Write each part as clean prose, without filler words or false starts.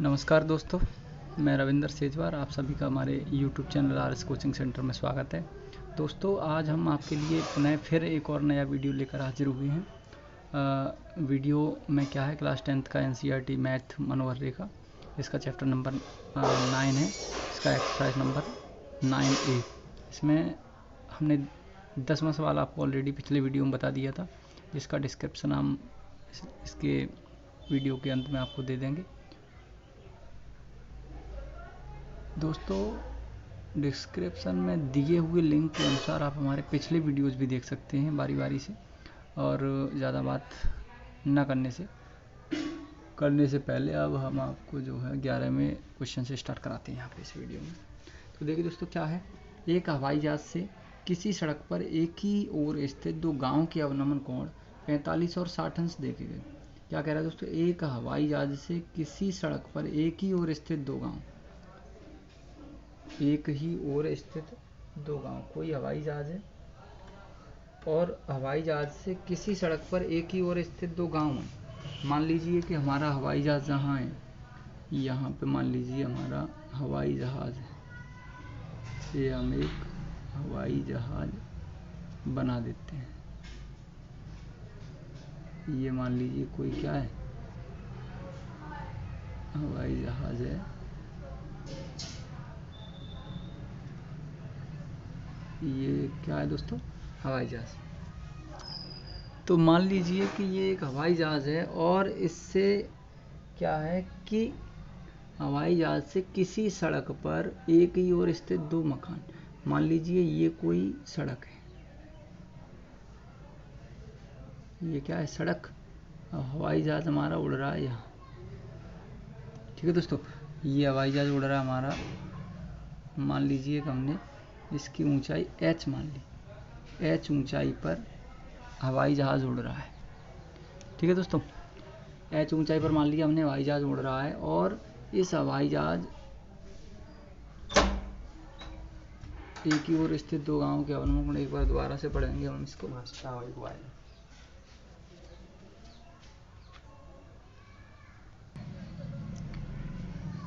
नमस्कार दोस्तों, मैं रविंदर सेजवार। आप सभी का हमारे YouTube channel RS coaching centre में स्वागत है। दोस्तों, आज हम आपके लिए पुनः फिर एक और नया वीडियो लेकर हाजिर हुए हैं। वीडियो में क्या है, क्लास 10th का NCERT मैथ मनोहर का इसका चैप्टर नंबर 9 है। इसका एक्सरसाइज नंबर 9A। इसमें हमने 10वां सवाल आपको ऑलरेडी पिछले वीडियो में बता दिया था, जिसका डिस्क्रिप्शन हम इसके वीडियो के अंत में आपको दे देंगे। दोस्तों, डिस्क्रिप्शन में दिए हुए लिंक के अनुसार आप हमारे पिछले वीडियोस भी देख सकते हैं बारी बारी से। और ज़्यादा बात न करने से पहले अब हम आपको जो है 11वें क्वेश्चन से स्टार्ट कराते हैं यहाँ पे इस वीडियो में। तो देखिए दोस्तों, क्या है, एक हवाई जहाज से किसी सड़क पर एक ही ओर स्थित दो गाँव के अवनमन कोण 45 और 60 अंश देखे गए। क्या कह रहा है दोस्तों, एक हवाई जहाज से किसी सड़क पर एक ही ओर स्थित दो गाँव, एक ही ओर स्थित दो गांव, कोई हवाई जहाज है और हवाई जहाज से किसी सड़क पर एक ही ओर स्थित दो गांव हैं। मान लीजिए कि हमारा हवाई जहाज जहाँ है, यहाँ पे मान लीजिए हमारा हवाई जहाज है, ये हम एक हवाई जहाज बना देते हैं। ये मान लीजिए कोई क्या है, हवाई जहाज है। ये क्या है दोस्तों, हवाई जहाज। तो मान लीजिए कि ये एक हवाई जहाज है और इससे क्या है कि हवाई जहाज से किसी सड़क पर एक ही ओर स्थित दो मकान। मान लीजिए ये कोई सड़क है, ये क्या है, सड़क। हवाई जहाज हमारा उड़ रहा है यहाँ, ठीक है दोस्तों। ये हवाई जहाज उड़ रहा है हमारा। मान लीजिए कि हमने इसकी ऊंचाई h मान ली, h ऊंचाई पर हवाई जहाज उड़ रहा है, ठीक है दोस्तों। h ऊंचाई पर मान लिया हमने हवाई जहाज उड़ रहा है और इस हवाई जहाज एक ही ओर स्थित दो गांवों के अवनमन, एक बार दोबारा से पढ़ेंगे हम इसको।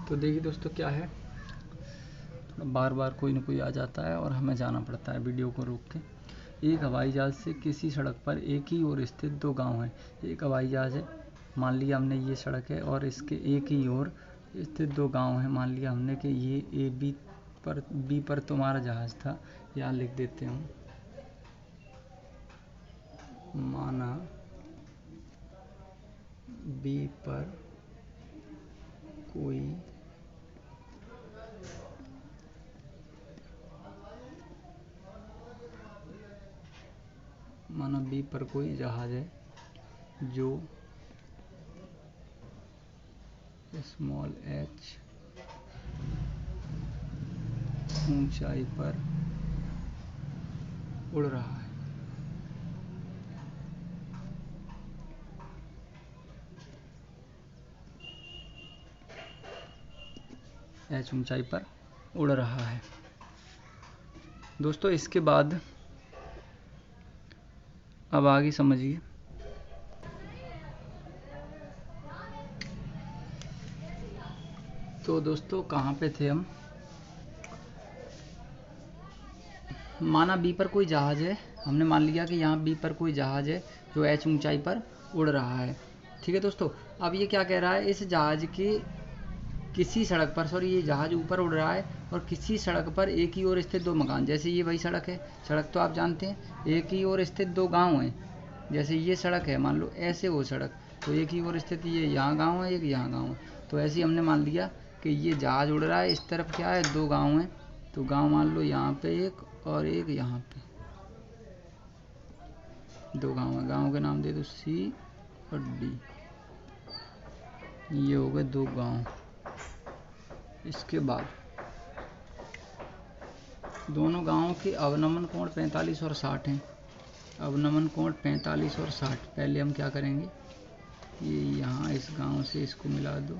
तो देखिए दोस्तों, क्या है, बार बार कोई ना कोई आ जाता है और हमें जाना पड़ता है वीडियो को रोक के। एक हवाई जहाज से किसी सड़क पर एक ही ओर स्थित दो गांव हैं। एक हवाई जहाज है, मान लिया हमने ये सड़क है और इसके एक ही ओर स्थित दो गांव हैं। मान लिया हमने कि ये बी पर तुम्हारा जहाज था, यहाँ लिख देते हैं। माना बी पर कोई जहाज है जो स्मॉल h ऊंचाई पर उड़ रहा है। h ऊंचाई पर उड़ रहा है। दोस्तों, इसके बाद अब आगे समझिए। तो दोस्तों, कहाँ पे थे हम, माना बी पर कोई जहाज है। हमने मान लिया कि यहाँ बी पर कोई जहाज है जो h ऊंचाई पर उड़ रहा है, ठीक है दोस्तों। अब ये क्या कह रहा है, इस जहाज के किसी सड़क पर, ये जहाज ऊपर उड़ रहा है और किसी सड़क पर एक ही ओर स्थित दो मकान, जैसे ये वही सड़क है, सड़क तो आप जानते हैं, एक ही ओर स्थित दो गांव हैं। जैसे ये सड़क है, मान लो ऐसे वो सड़क, तो एक ही ओर स्थित ये यहाँ गांव है, एक यहाँ गांव है। तो ऐसे ही हमने मान लिया कि ये जहाज उड़ रहा है, इस तरफ क्या है, दो गाँव हैं। तो गाँव मान लो यहाँ पे एक और एक यहाँ पे, दो गाँव है। गाँव के नाम दे दो C और D। ये हो गए दो गाँव। इसके बाद दोनों गांवों के अवनमन कोण 45 और 60 हैं। अवनमन कोण 45 और 60। पहले हम क्या करेंगे, ये यहाँ इस गांव से इसको मिला दो,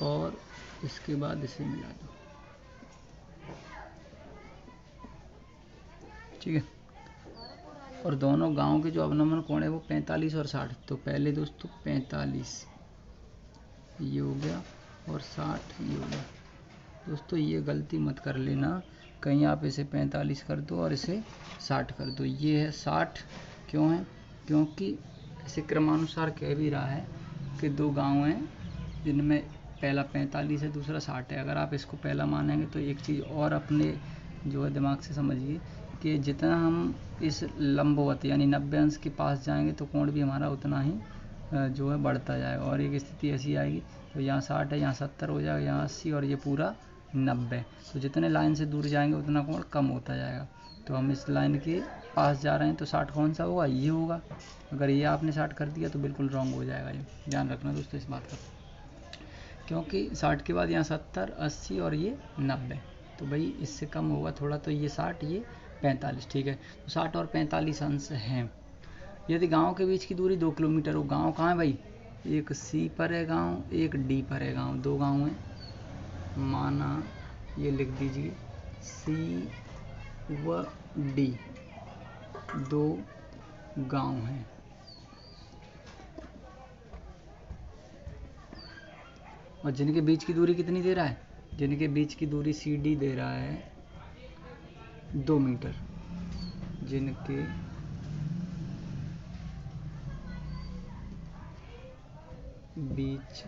और इसके बाद इसे मिला दो, ठीक है। और दोनों गांव के जो अवनमन कोण है वो 45 और 60। तो पहले दोस्तों 45 ये हो गया और 60 ये हो गया। दोस्तों ये गलती मत कर लेना, कहीं आप इसे 45 कर दो और इसे 60 कर दो। ये है 60, क्यों है? क्योंकि इसे क्रमानुसार कह भी रहा है कि दो गांव हैं जिनमें पहला 45 है दूसरा 60 है। अगर आप इसको पहला मानेंगे तो एक चीज़ और अपने जो है दिमाग से समझिए कि जितना हम इस लंबवत यानी 90 अंश के पास जाएंगे तो कोण भी हमारा उतना ही जो है बढ़ता जाएगा। और एक स्थिति ऐसी आएगी तो यहाँ 60 है, यहाँ 70 हो जाएगा, यहाँ 80 और ये पूरा 90। तो जितने लाइन से दूर जाएंगे उतना कोण कम होता जाएगा। तो हम इस लाइन के पास जा रहे हैं तो 60 कौन सा होगा? ये होगा। अगर ये आपने 60 कर दिया तो बिल्कुल रॉन्ग हो जाएगा। ये ध्यान रखना दोस्तों इस बात का, क्योंकि 60 के बाद यहाँ 70, 80 और ये 90। तो भाई इससे कम होगा थोड़ा, तो ये 60 ये 45। ठीक है, तो 60 और 45 अंश हैं। यदि गांव के बीच की दूरी 2 किलोमीटर हो, गांव कहाँ है भाई? एक सी पर है गांव, एक डी पर है गांव, दो गांव हैं। माना ये लिख दीजिए सी व डी दो गांव हैं। और जिनके बीच की दूरी कितनी दे रहा है? जिनके बीच की दूरी सी डी दे रहा है 2 मीटर। जिनके बीच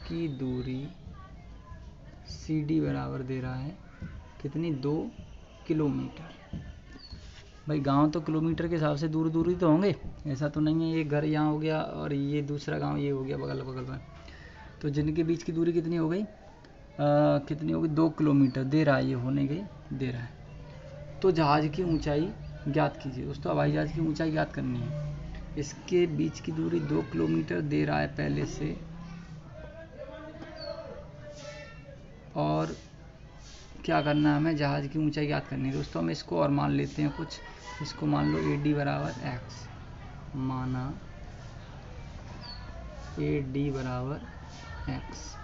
की दूरी सी डी बराबर दे रहा है कितनी? 2 किलोमीटर। भाई गांव तो किलोमीटर के हिसाब से दूर दूर ही तो होंगे, ऐसा तो नहीं है ये घर यहाँ हो गया और ये दूसरा गांव ये हो गया बगल बगल में। तो जिनके बीच की दूरी कितनी हो गई? कितनी होगी? 2 किलोमीटर दे रहा है, ये होने गई दे रहा है। तो जहाज़ की ऊंचाई ज्ञात कीजिए दोस्तों। हवाई जहाज़ की ऊंचाई ज्ञात करनी है। इसके बीच की दूरी 2 किलोमीटर दे रहा है पहले से, और क्या करना है हमें? जहाज़ की ऊंचाई ज्ञात करनी है दोस्तों। हम इसको और मान लेते हैं कुछ, इसको मान लो ए डी बराबर एक्स। माना ए डी बराबर एक्स,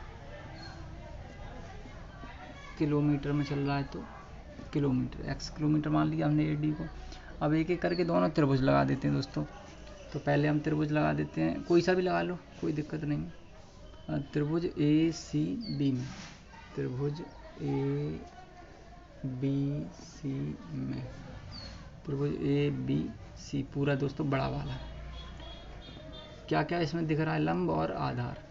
किलोमीटर में चल रहा है तो किलोमीटर, एक्स किलोमीटर मान लिया हमने ए डी को। अब एक एक करके दोनों त्रिभुज लगा देते हैं दोस्तों। तो पहले हम त्रिभुज लगा देते हैं, कोई सा भी लगा लो कोई दिक्कत नहीं। त्रिभुज ए सी बी में, त्रिभुज ए बी सी में, त्रिभुज ए बी सी पूरा दोस्तों बड़ा वाला। क्या क्या इसमें दिख रहा है? लंब और आधार।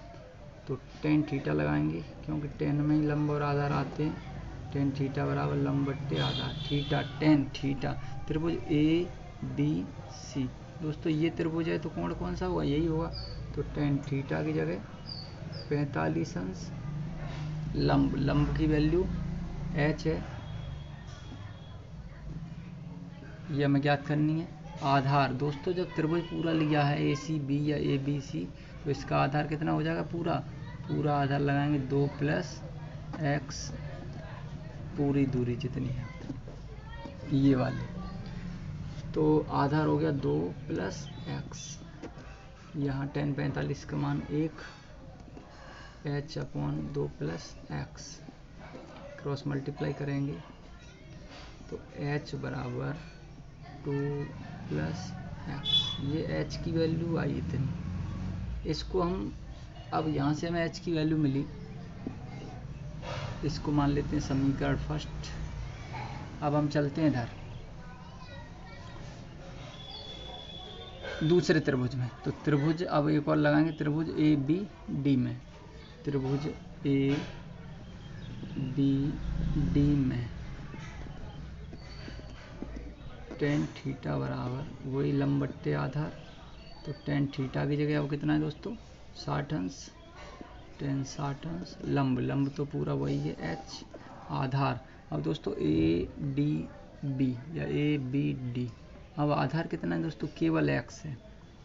तो टेन थीटा लगाएंगे क्योंकि टेन में ही लंब और आधार आते हैं। टेन थीटा बराबर लंब बट्टे आधार, थीटा टेन थीटा। त्रिभुज ए बी सी दोस्तों ये त्रिभुज है तो कोण कौन सा होगा? यही होगा। तो टेन थीटा की जगह 45 अंश, लंब, लंब की वैल्यू h है, ये हमें ज्ञात करनी है। आधार दोस्तों जब त्रिभुज पूरा लिया है ए सी बी या ए बी सी तो इसका आधार कितना हो जाएगा? पूरा आधार लगाएंगे 2 + x पूरी दूरी जितनी है ये वाली। तो आधार हो गया 2 + x, यहाँ tan 45 का मान 1, h/2 + x क्रॉस मल्टीप्लाई करेंगे तो h बराबर 2 + x। ये h की वैल्यू आई इतनी। इसको हम अब यहाँ से हमें h की वैल्यू मिली, इसको मान लेते हैं समीकरण फर्स्ट। अब हम चलते हैं इधर दूसरे त्रिभुज में। तो त्रिभुज अब एक और लगाएंगे, त्रिभुज ए बी डी में, त्रिभुज ए बी डी में टेन थीटा बराबर वही लंब बट्टे आधार। तो टेन थीटा की जगह अब कितना है दोस्तों? 60 अंश, टेन 60 अंश, लंब, लंब तो पूरा वही है h, आधार। अब दोस्तों ए डी बी या ए बी डी, अब आधार कितना है दोस्तों? केवल x है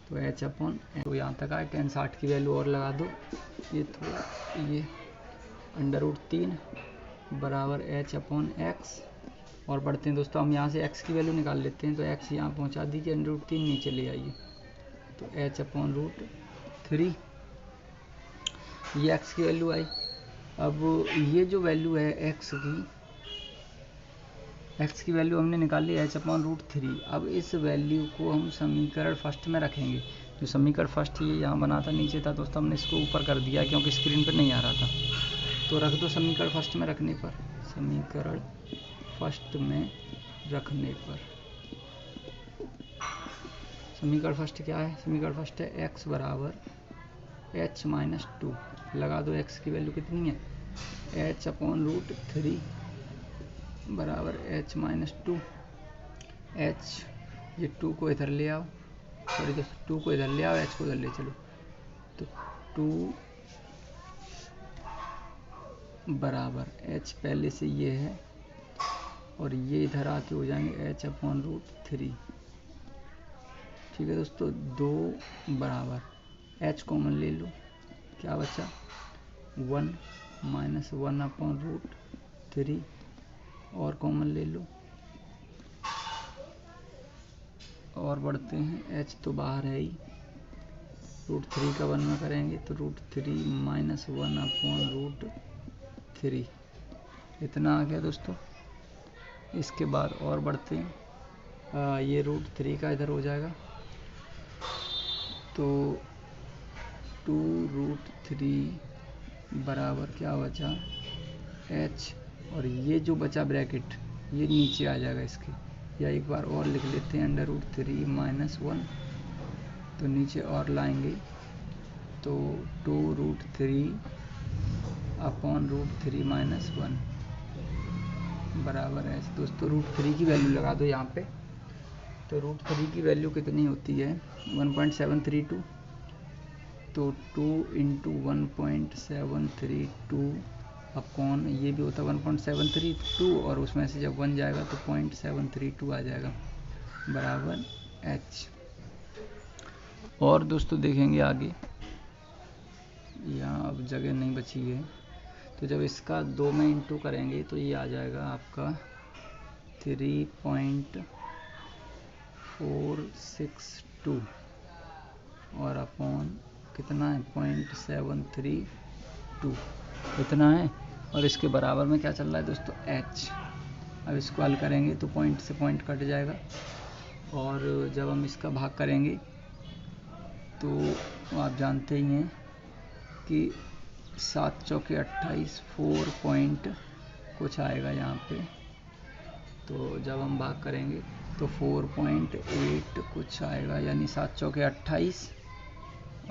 तो h/n। तो यहाँ तक आए, टेन 60 की वैल्यू और लगा दो, ये थोड़ा ये √3 बराबर h/x। और बढ़ते हैं दोस्तों, हम यहाँ से x की वैल्यू निकाल लेते हैं। तो x यहाँ पहुँचा दीजिए, √3 नीचे ले आइए तो h/√3 ये x की वैल्यू आई। अब ये जो वैल्यू है x की, x की वैल्यू हमने निकाल ली h/√3। अब इस वैल्यू को हम समीकरण फर्स्ट में रखेंगे। जो समीकरण फर्स्ट ये यहाँ बना था, नीचे था दोस्तों, हमने इसको ऊपर कर दिया क्योंकि स्क्रीन पर नहीं आ रहा था। तो रख दो समीकरण फर्स्ट में रखने पर, समीकरण फर्स्ट में रखने पर समीकरण फर्स्ट क्या है? समीकरण फर्स्ट है x बराबर h-2। लगा दो x की वैल्यू कितनी है, h/√3 बराबर h-2। h ये 2 को इधर ले आओ, सॉरी दोस्तों 2 को इधर ले आओ, h को इधर ले चलो। तो 2 बराबर h पहले से ये है और ये इधर आके हो जाएंगे h/√3। ठीक है दोस्तों, 2 बराबर h कॉमन ले लो, क्या बचा 1 माइनस 1/√3 और कॉमन ले लो और बढ़ते हैं। h तो बाहर है ही, √3 का 1 में करेंगे तो √3 माइनस 1/√3 इतना आ गया दोस्तों। इसके बाद और बढ़ते हैं, ये √3 का इधर हो जाएगा तो 2√3 बराबर क्या बचा h, और ये जो बचा ब्रैकेट ये नीचे आ जाएगा इसके, या एक बार और लिख लेते हैं √3 माइनस 1, तो नीचे और लाएंगे तो 2√3/√3 माइनस 1 बराबर है दोस्तों। √3 की वैल्यू लगा दो यहाँ पे, तो √3 की वैल्यू कितनी होती है 1.732, तो 2 इंटू 1.732 अपॉन ये भी होता है 1.732 और उसमें से जब 1 जाएगा तो 0.732 आ जाएगा बराबर h। और दोस्तों देखेंगे आगे, यहाँ अब जगह नहीं बची है, तो जब इसका 2 में इंटू करेंगे तो ये आ जाएगा आपका 3.462 और अपॉन कितना है 0.732 इतना है, और इसके बराबर में क्या चल रहा है दोस्तों h। अब इसको हल करेंगे तो पॉइंट से पॉइंट कट जाएगा, और जब हम इसका भाग करेंगे तो आप जानते ही हैं कि 7 चौके 28 4 पॉइंट कुछ आएगा यहाँ पे, तो जब हम भाग करेंगे तो 4.8 कुछ आएगा, यानी 7 चौके 28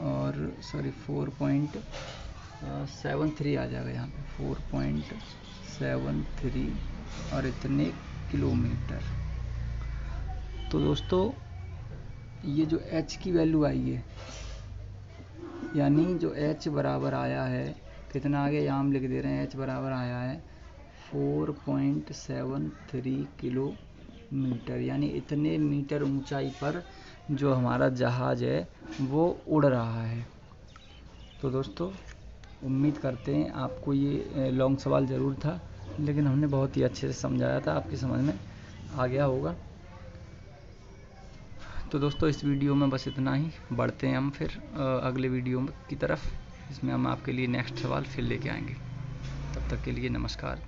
और सॉरी 4.73 आ जाएगा यहाँ पे 4.73 और इतने किलोमीटर। तो दोस्तों ये जो h की वैल्यू आई है, यानी जो h बराबर आया है कितना आ गया, यहाँ हम लिख दे रहे हैं h बराबर आया है 4.73 किलोमीटर, यानी इतने मीटर ऊंचाई पर जो हमारा जहाज़ है वो उड़ रहा है। तो दोस्तों उम्मीद करते हैं आपको ये लॉन्ग सवाल ज़रूर था, लेकिन हमने बहुत ही अच्छे से समझाया था, आपकी समझ में आ गया होगा। तो दोस्तों इस वीडियो में बस इतना ही, बढ़ते हैं हम फिर अगले वीडियो की तरफ, इसमें हम आपके लिए नेक्स्ट सवाल फिर लेके आएंगे। तब तक के लिए नमस्कार,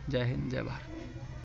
जय हिंद, जय भारत।